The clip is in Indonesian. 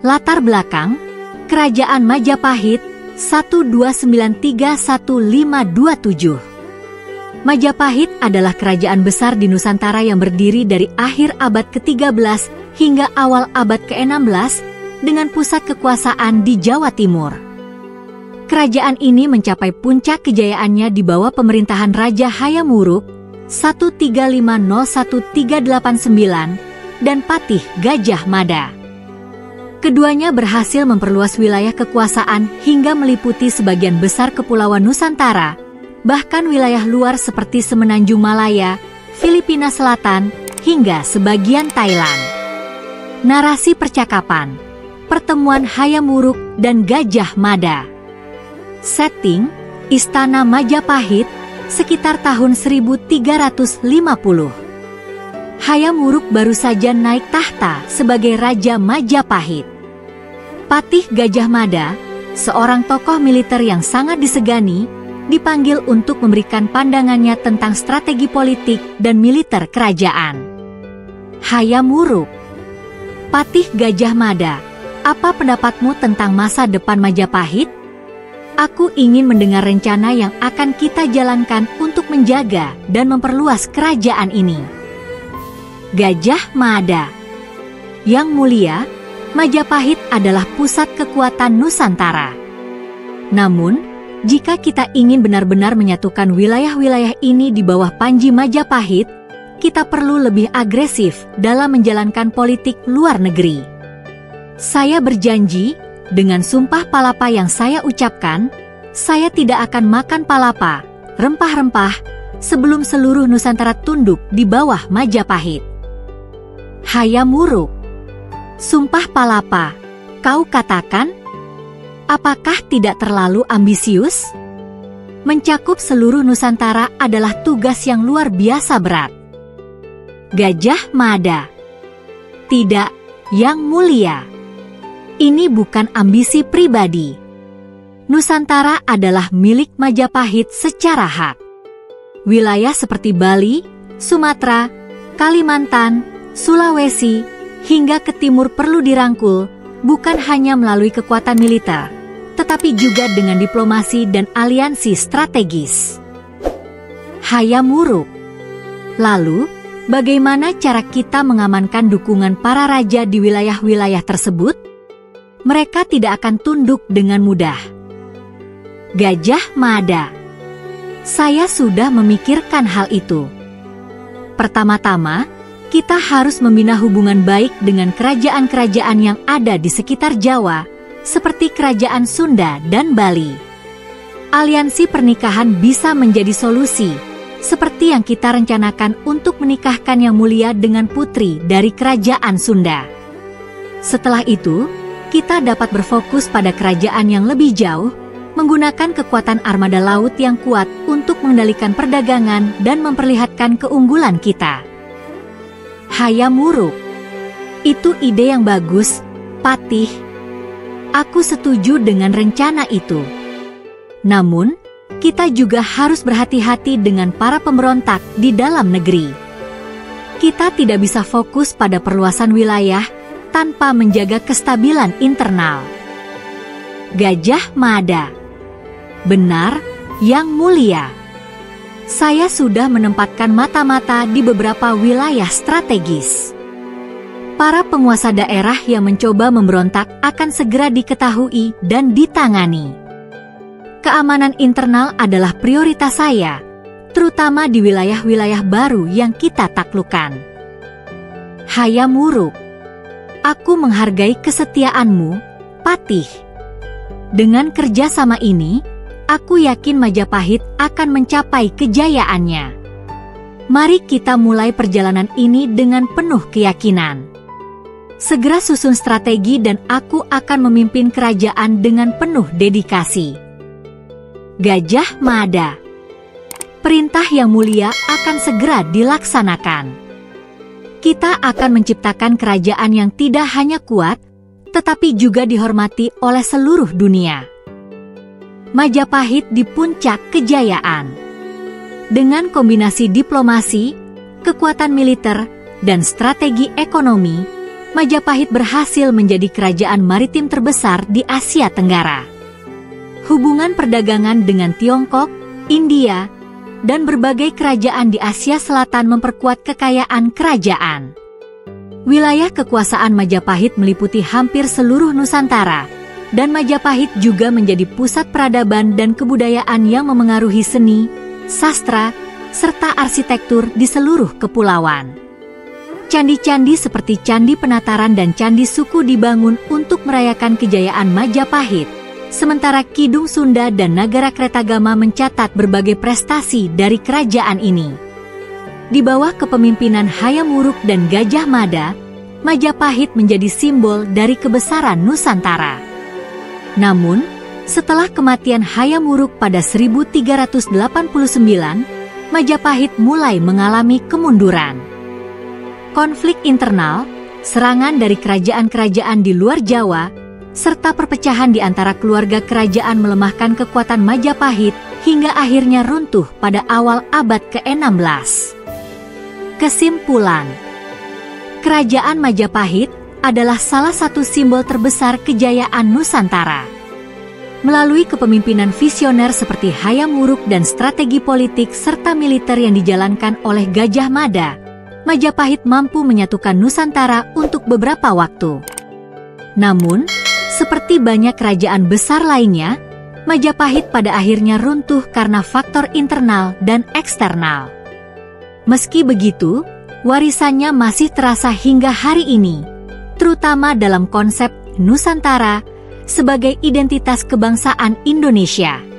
Latar belakang, Kerajaan Majapahit 1293-1527. Majapahit adalah kerajaan besar di Nusantara yang berdiri dari akhir abad ke-13 hingga awal abad ke-16 dengan pusat kekuasaan di Jawa Timur. Kerajaan ini mencapai puncak kejayaannya di bawah pemerintahan Raja Hayam Wuruk 1350-1389 dan Patih Gajah Mada. Keduanya berhasil memperluas wilayah kekuasaan hingga meliputi sebagian besar kepulauan Nusantara, bahkan wilayah luar seperti Semenanjung Malaya, Filipina Selatan, hingga sebagian Thailand. Narasi percakapan, pertemuan Hayam Wuruk dan Gajah Mada. Setting, Istana Majapahit, sekitar tahun 1350. Hayam Wuruk baru saja naik tahta sebagai Raja Majapahit. Patih Gajah Mada, seorang tokoh militer yang sangat disegani, dipanggil untuk memberikan pandangannya tentang strategi politik dan militer kerajaan. Hayam Wuruk. Patih Gajah Mada, apa pendapatmu tentang masa depan Majapahit? Aku ingin mendengar rencana yang akan kita jalankan untuk menjaga dan memperluas kerajaan ini. Gajah Mada. Yang mulia, Majapahit adalah pusat kekuatan Nusantara. Namun, jika kita ingin benar-benar menyatukan wilayah-wilayah ini di bawah Panji Majapahit, kita perlu lebih agresif dalam menjalankan politik luar negeri. Saya berjanji, dengan sumpah palapa yang saya ucapkan, saya tidak akan makan palapa, rempah-rempah, sebelum seluruh Nusantara tunduk di bawah Majapahit. Hayam Wuruk. Sumpah palapa, kau katakan? Apakah tidak terlalu ambisius? Mencakup seluruh Nusantara adalah tugas yang luar biasa berat. Gajah Mada. Tidak, Yang Mulia. Ini bukan ambisi pribadi. Nusantara adalah milik Majapahit secara hak. Wilayah seperti Bali, Sumatera, Kalimantan, Sulawesi, hingga ke timur perlu dirangkul, bukan hanya melalui kekuatan militer, tetapi juga dengan diplomasi dan aliansi strategis. Hayam Wuruk. Lalu, bagaimana cara kita mengamankan dukungan para raja di wilayah-wilayah tersebut? Mereka tidak akan tunduk dengan mudah. Gajah Mada. Saya sudah memikirkan hal itu. Pertama-tama, kita harus membina hubungan baik dengan kerajaan-kerajaan yang ada di sekitar Jawa, seperti Kerajaan Sunda dan Bali. Aliansi pernikahan bisa menjadi solusi, seperti yang kita rencanakan untuk menikahkan Yang Mulia dengan putri dari Kerajaan Sunda. Setelah itu, kita dapat berfokus pada kerajaan yang lebih jauh, menggunakan kekuatan armada laut yang kuat untuk mengendalikan perdagangan dan memperlihatkan keunggulan kita. Hayam Wuruk. Itu ide yang bagus, Patih. Aku setuju dengan rencana itu. Namun, kita juga harus berhati-hati dengan para pemberontak di dalam negeri. Kita tidak bisa fokus pada perluasan wilayah tanpa menjaga kestabilan internal. Gajah Mada. Benar, Yang Mulia. Saya sudah menempatkan mata-mata di beberapa wilayah strategis. Para penguasa daerah yang mencoba memberontak akan segera diketahui dan ditangani. Keamanan internal adalah prioritas saya, terutama di wilayah-wilayah baru yang kita taklukkan. Hayam Wuruk. Aku menghargai kesetiaanmu, Patih. Dengan kerjasama ini, aku yakin Majapahit akan mencapai kejayaannya. Mari kita mulai perjalanan ini dengan penuh keyakinan. Segera susun strategi dan aku akan memimpin kerajaan dengan penuh dedikasi. Gajah Mada. Perintah Yang Mulia akan segera dilaksanakan. Kita akan menciptakan kerajaan yang tidak hanya kuat, tetapi juga dihormati oleh seluruh dunia. Majapahit di puncak kejayaan. Dengan kombinasi diplomasi, kekuatan militer, dan strategi ekonomi, Majapahit berhasil menjadi kerajaan maritim terbesar di Asia Tenggara. Hubungan perdagangan dengan Tiongkok, India, dan berbagai kerajaan di Asia Selatan memperkuat kekayaan kerajaan. Wilayah kekuasaan Majapahit meliputi hampir seluruh Nusantara, dan Majapahit juga menjadi pusat peradaban dan kebudayaan yang memengaruhi seni, sastra, serta arsitektur di seluruh kepulauan. Candi-candi seperti Candi Penataran dan Candi Suku dibangun untuk merayakan kejayaan Majapahit, sementara Kidung Sunda dan Nagarakretagama mencatat berbagai prestasi dari kerajaan ini. Di bawah kepemimpinan Hayam Wuruk dan Gajah Mada, Majapahit menjadi simbol dari kebesaran Nusantara. Namun, setelah kematian Hayam Wuruk pada 1389, Majapahit mulai mengalami kemunduran. Konflik internal, serangan dari kerajaan-kerajaan di luar Jawa, serta perpecahan di antara keluarga kerajaan melemahkan kekuatan Majapahit hingga akhirnya runtuh pada awal abad ke-16. Kesimpulan, Kerajaan Majapahit adalah salah satu simbol terbesar kejayaan Nusantara. Melalui kepemimpinan visioner seperti Hayam Wuruk dan strategi politik serta militer yang dijalankan oleh Gajah Mada, Majapahit mampu menyatukan Nusantara untuk beberapa waktu. Namun, seperti banyak kerajaan besar lainnya, Majapahit pada akhirnya runtuh karena faktor internal dan eksternal. Meski begitu, warisannya masih terasa hingga hari ini, terutama dalam konsep Nusantara sebagai identitas kebangsaan Indonesia.